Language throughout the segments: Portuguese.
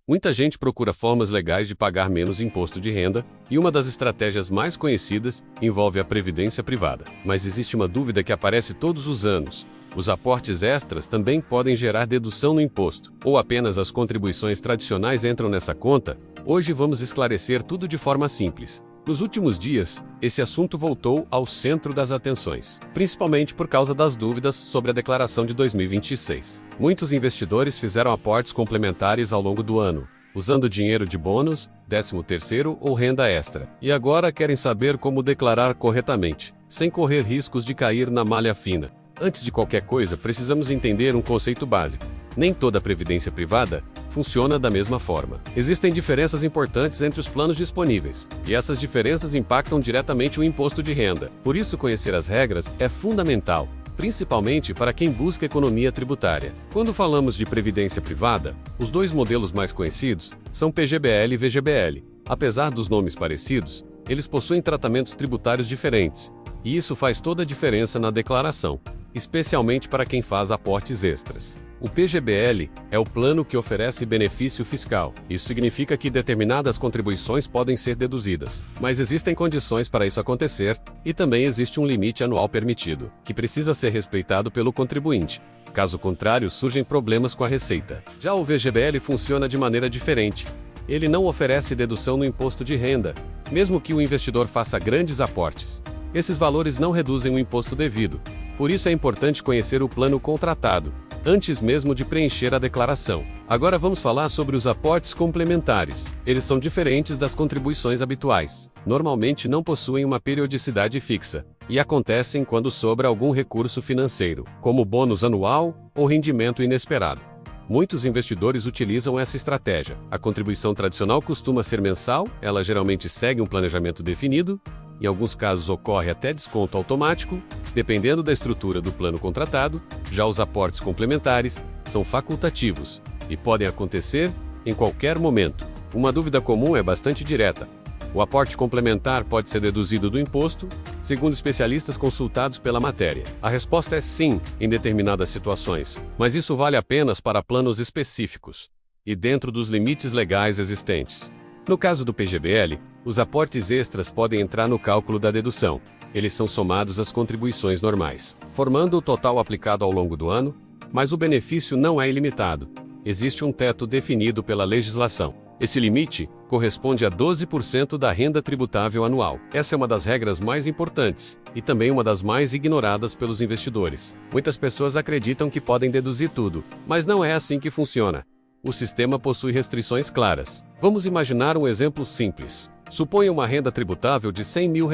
Muita gente procura formas legais de pagar menos imposto de renda, e uma das estratégias mais conhecidas envolve a previdência privada. Mas existe uma dúvida que aparece todos os anos. Os aportes extras também podem gerar dedução no imposto, ou apenas as contribuições tradicionais entram nessa conta? Hoje vamos esclarecer tudo de forma simples. Nos últimos dias, esse assunto voltou ao centro das atenções, principalmente por causa das dúvidas sobre a declaração de 2026. Muitos investidores fizeram aportes complementares ao longo do ano, usando dinheiro de bônus, 13º ou renda extra, e agora querem saber como declarar corretamente, sem correr riscos de cair na malha fina. Antes de qualquer coisa, precisamos entender um conceito básico. Nem toda previdência privada funciona da mesma forma. Existem diferenças importantes entre os planos disponíveis, e essas diferenças impactam diretamente o imposto de renda. Por isso, conhecer as regras é fundamental, principalmente para quem busca economia tributária. Quando falamos de previdência privada, os dois modelos mais conhecidos são PGBL e VGBL. Apesar dos nomes parecidos, eles possuem tratamentos tributários diferentes, e isso faz toda a diferença na declaração, especialmente para quem faz aportes extras. O PGBL é o plano que oferece benefício fiscal. Isso significa que determinadas contribuições podem ser deduzidas, mas existem condições para isso acontecer, e também existe um limite anual permitido, que precisa ser respeitado pelo contribuinte. Caso contrário, surgem problemas com a receita. Já o VGBL funciona de maneira diferente. Ele não oferece dedução no imposto de renda, mesmo que o investidor faça grandes aportes. Esses valores não reduzem o imposto devido. Por isso é importante conhecer o plano contratado, antes mesmo de preencher a declaração. Agora vamos falar sobre os aportes complementares. Eles são diferentes das contribuições habituais. Normalmente não possuem uma periodicidade fixa, e acontecem quando sobra algum recurso financeiro, como bônus anual ou rendimento inesperado. Muitos investidores utilizam essa estratégia. A contribuição tradicional costuma ser mensal, ela geralmente segue um planejamento definido. Em alguns casos ocorre até desconto automático, dependendo da estrutura do plano contratado. Já os aportes complementares são facultativos e podem acontecer em qualquer momento. Uma dúvida comum é bastante direta. O aporte complementar pode ser deduzido do imposto, segundo especialistas consultados pela matéria. A resposta é sim, em determinadas situações, mas isso vale apenas para planos específicos e dentro dos limites legais existentes. No caso do PGBL, os aportes extras podem entrar no cálculo da dedução. Eles são somados às contribuições normais, formando o total aplicado ao longo do ano, mas o benefício não é ilimitado. Existe um teto definido pela legislação. Esse limite corresponde a 12% da renda tributável anual. Essa é uma das regras mais importantes, e também uma das mais ignoradas pelos investidores. Muitas pessoas acreditam que podem deduzir tudo, mas não é assim que funciona. O sistema possui restrições claras. Vamos imaginar um exemplo simples. Suponha uma renda tributável de R$100 mil.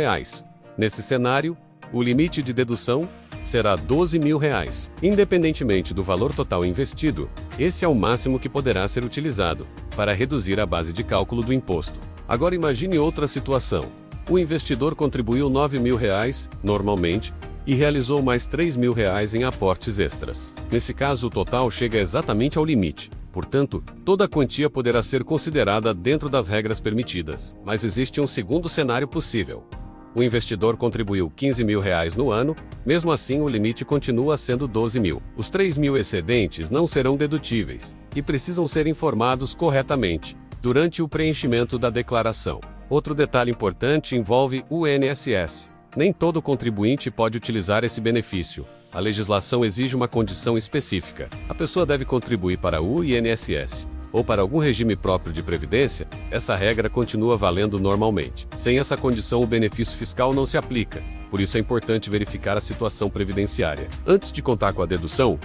Nesse cenário, o limite de dedução será R$12 mil. Independentemente do valor total investido, esse é o máximo que poderá ser utilizado para reduzir a base de cálculo do imposto. Agora imagine outra situação. O investidor contribuiu R$9 mil, normalmente, e realizou mais R$3 mil em aportes extras. Nesse caso, o total chega exatamente ao limite. Portanto, toda a quantia poderá ser considerada dentro das regras permitidas. Mas existe um segundo cenário possível. O investidor contribuiu R$15 mil no ano, mesmo assim o limite continua sendo R$12 mil. Os R$3 mil excedentes não serão dedutíveis, e precisam ser informados corretamente, durante o preenchimento da declaração. Outro detalhe importante envolve o INSS. Nem todo contribuinte pode utilizar esse benefício. A legislação exige uma condição específica. A pessoa deve contribuir para o INSS ou para algum regime próprio de previdência. Essa regra continua valendo normalmente. Sem essa condição, o benefício fiscal não se aplica. Por isso é importante verificar a situação previdenciária. Antes de contar com a dedução,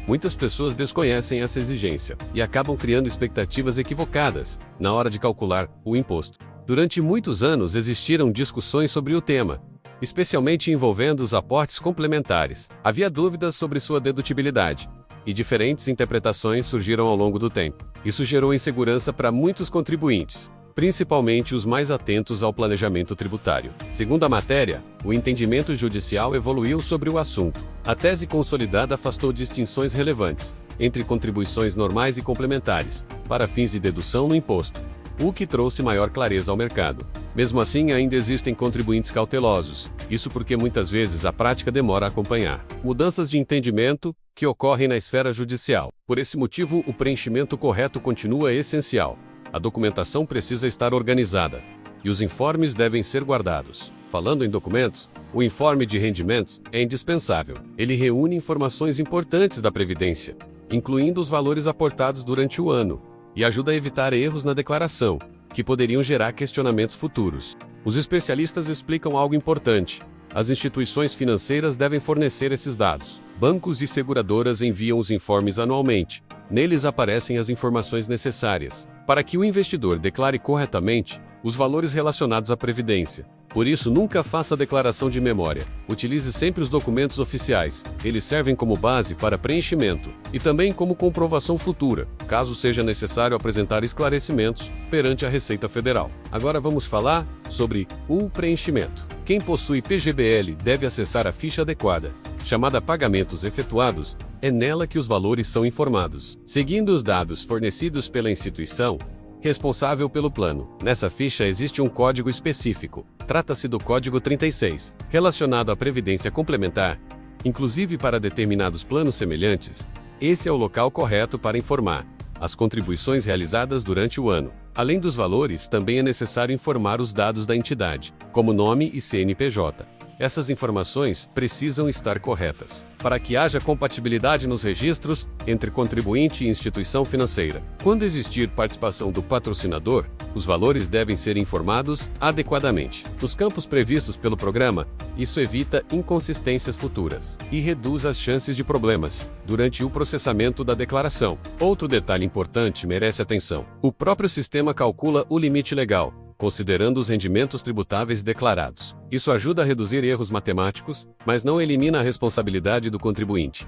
muitas pessoas desconhecem essa exigência e acabam criando expectativas equivocadas na hora de calcular o imposto. Durante muitos anos existiram discussões sobre o tema, especialmente envolvendo os aportes complementares. Havia dúvidas sobre sua dedutibilidade, e diferentes interpretações surgiram ao longo do tempo. Isso gerou insegurança para muitos contribuintes, principalmente os mais atentos ao planejamento tributário. Segundo a matéria, o entendimento judicial evoluiu sobre o assunto. A tese consolidada afastou distinções relevantes entre contribuições normais e complementares, para fins de dedução no imposto, o que trouxe maior clareza ao mercado. Mesmo assim, ainda existem contribuintes cautelosos, Isso porque muitas vezes a prática demora a acompanhar mudanças de entendimento que ocorrem na esfera judicial. Por esse motivo, o preenchimento correto continua essencial. A documentação precisa estar organizada e os informes devem ser guardados. Falando em documentos, o informe de rendimentos é indispensável. Ele reúne informações importantes da Previdência, incluindo os valores aportados durante o ano, e ajuda a evitar erros na declaração, que poderiam gerar questionamentos futuros. Os especialistas explicam algo importante. As instituições financeiras devem fornecer esses dados. Bancos e seguradoras enviam os informes anualmente. Neles aparecem as informações necessárias para que o investidor declare corretamente os valores relacionados à Previdência. Por isso, nunca faça declaração de memória. Utilize sempre os documentos oficiais. Eles servem como base para preenchimento e também como comprovação futura, caso seja necessário apresentar esclarecimentos perante a Receita Federal. Agora vamos falar sobre o preenchimento. Quem possui PGBL deve acessar a ficha adequada, chamada Pagamentos Efetuados. É nela que os valores são informados, seguindo os dados fornecidos pela instituição responsável pelo plano. Nessa ficha existe um código específico. Trata-se do Código 36, relacionado à Previdência Complementar. Inclusive para determinados planos semelhantes, esse é o local correto para informar as contribuições realizadas durante o ano. Além dos valores, também é necessário informar os dados da entidade, como nome e CNPJ. Essas informações precisam estar corretas, para que haja compatibilidade nos registros entre contribuinte e instituição financeira. Quando existir participação do patrocinador, os valores devem ser informados adequadamente. Nos campos previstos pelo programa, isso evita inconsistências futuras e reduz as chances de problemas durante o processamento da declaração. Outro detalhe importante merece atenção. O próprio sistema calcula o limite legal, considerando os rendimentos tributáveis declarados. Isso ajuda a reduzir erros matemáticos, mas não elimina a responsabilidade do contribuinte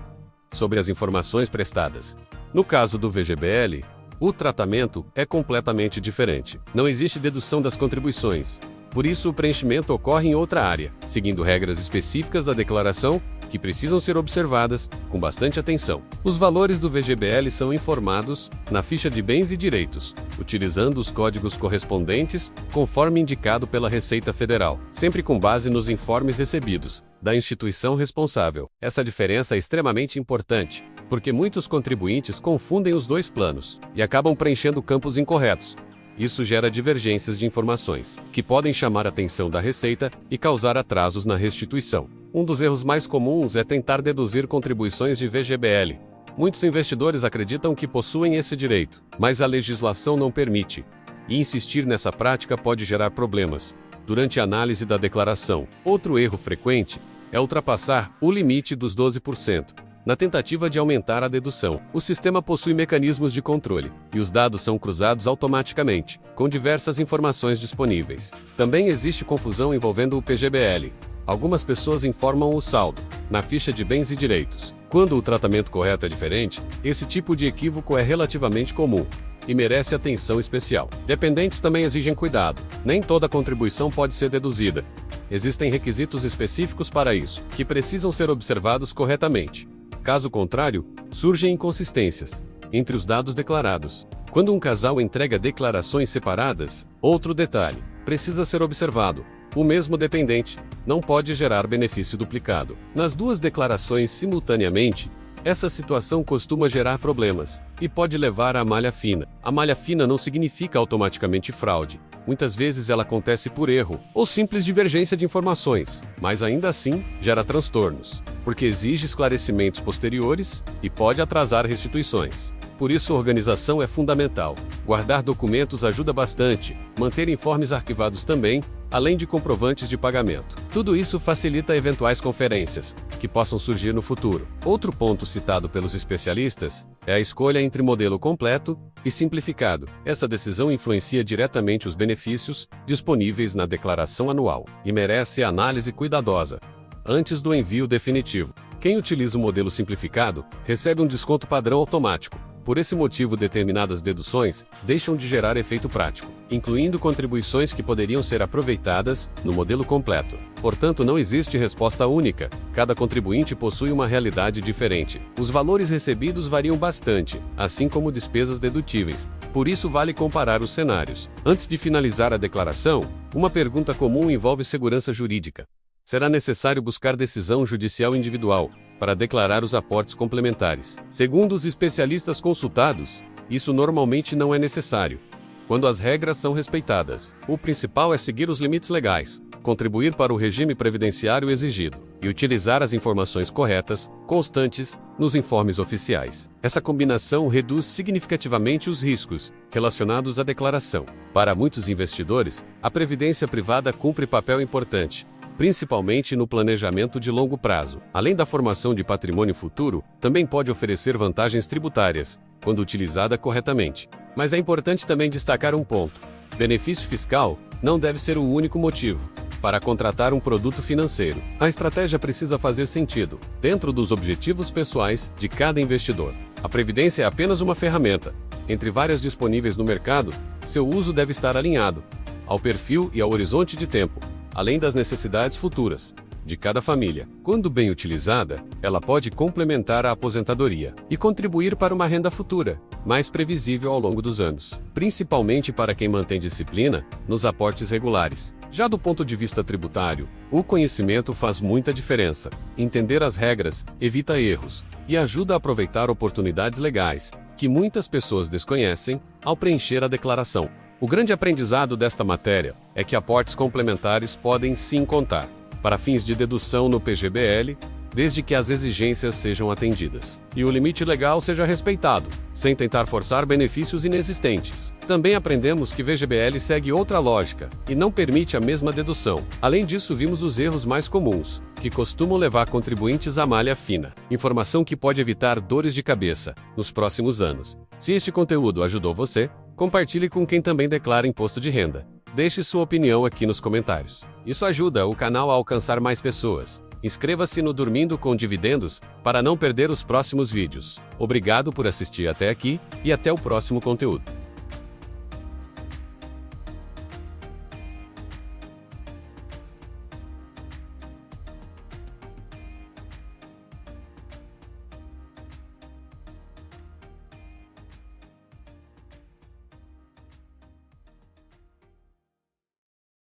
sobre as informações prestadas. No caso do VGBL, o tratamento é completamente diferente. Não existe dedução das contribuições. Por isso, o preenchimento ocorre em outra área, seguindo regras específicas da declaração que precisam ser observadas com bastante atenção. Os valores do VGBL são informados na ficha de bens e direitos, utilizando os códigos correspondentes, conforme indicado pela Receita Federal, sempre com base nos informes recebidos da instituição responsável. Essa diferença é extremamente importante, porque muitos contribuintes confundem os dois planos e acabam preenchendo campos incorretos. Isso gera divergências de informações, que podem chamar a atenção da Receita e causar atrasos na restituição. Um dos erros mais comuns é tentar deduzir contribuições de VGBL. Muitos investidores acreditam que possuem esse direito, mas a legislação não permite. E insistir nessa prática pode gerar problemas durante a análise da declaração. Outro erro frequente é ultrapassar o limite dos 12%. Na tentativa de aumentar a dedução, o sistema possui mecanismos de controle, e os dados são cruzados automaticamente, com diversas informações disponíveis. Também existe confusão envolvendo o PGBL. Algumas pessoas informam o saldo na ficha de bens e direitos. Quando o tratamento correto é diferente, esse tipo de equívoco é relativamente comum e merece atenção especial. Dependentes também exigem cuidado. Nem toda contribuição pode ser deduzida. Existem requisitos específicos para isso, que precisam ser observados corretamente. Caso contrário, surgem inconsistências entre os dados declarados. Quando um casal entrega declarações separadas, outro detalhe precisa ser observado. O mesmo dependente não pode gerar benefício duplicado nas duas declarações simultaneamente. Essa situação costuma gerar problemas e pode levar à malha fina. A malha fina não significa automaticamente fraude. Muitas vezes ela acontece por erro ou simples divergência de informações, mas ainda assim gera transtornos, porque exige esclarecimentos posteriores e pode atrasar restituições. Por isso, a organização é fundamental. Guardar documentos ajuda bastante, manter informes arquivados também, além de comprovantes de pagamento. Tudo isso facilita eventuais conferências que possam surgir no futuro. Outro ponto citado pelos especialistas é a escolha entre modelo completo e simplificado. Essa decisão influencia diretamente os benefícios disponíveis na declaração anual e merece análise cuidadosa antes do envio definitivo. Quem utiliza o modelo simplificado recebe um desconto padrão automático. Por esse motivo, determinadas deduções deixam de gerar efeito prático, incluindo contribuições que poderiam ser aproveitadas no modelo completo. Portanto, não existe resposta única. Cada contribuinte possui uma realidade diferente. Os valores recebidos variam bastante, assim como despesas dedutíveis. Por isso, vale comparar os cenários. Antes de finalizar a declaração, uma pergunta comum envolve segurança jurídica. será necessário buscar decisão judicial individual para declarar os aportes complementares. Segundo os especialistas consultados, isso normalmente não é necessário, quando as regras são respeitadas. O principal é seguir os limites legais, contribuir para o regime previdenciário exigido e utilizar as informações corretas, constantes, nos informes oficiais. Essa combinação reduz significativamente os riscos relacionados à declaração. Para muitos investidores, a previdência privada cumpre papel importante, principalmente no planejamento de longo prazo. Além da formação de patrimônio futuro, também pode oferecer vantagens tributárias, quando utilizada corretamente. Mas é importante também destacar um ponto: benefício fiscal não deve ser o único motivo para contratar um produto financeiro. A estratégia precisa fazer sentido, dentro dos objetivos pessoais de cada investidor. A previdência é apenas uma ferramenta. Entre várias disponíveis no mercado, seu uso deve estar alinhado ao perfil e ao horizonte de tempo, além das necessidades futuras de cada família. Quando bem utilizada, ela pode complementar a aposentadoria e contribuir para uma renda futura, mais previsível ao longo dos anos, principalmente para quem mantém disciplina nos aportes regulares. Já do ponto de vista tributário, o conhecimento faz muita diferença. Entender as regras evita erros e ajuda a aproveitar oportunidades legais que muitas pessoas desconhecem ao preencher a declaração. O grande aprendizado desta matéria é que aportes complementares podem sim contar para fins de dedução no PGBL, desde que as exigências sejam atendidas e o limite legal seja respeitado, sem tentar forçar benefícios inexistentes. Também aprendemos que VGBL segue outra lógica e não permite a mesma dedução. Além disso, vimos os erros mais comuns, que costumam levar contribuintes à malha fina. Informação que pode evitar dores de cabeça nos próximos anos. Se este conteúdo ajudou você, compartilhe com quem também declara imposto de renda. Deixe sua opinião aqui nos comentários. Isso ajuda o canal a alcançar mais pessoas. Inscreva-se no Dormindo com Dividendos para não perder os próximos vídeos. Obrigado por assistir até aqui e até o próximo conteúdo.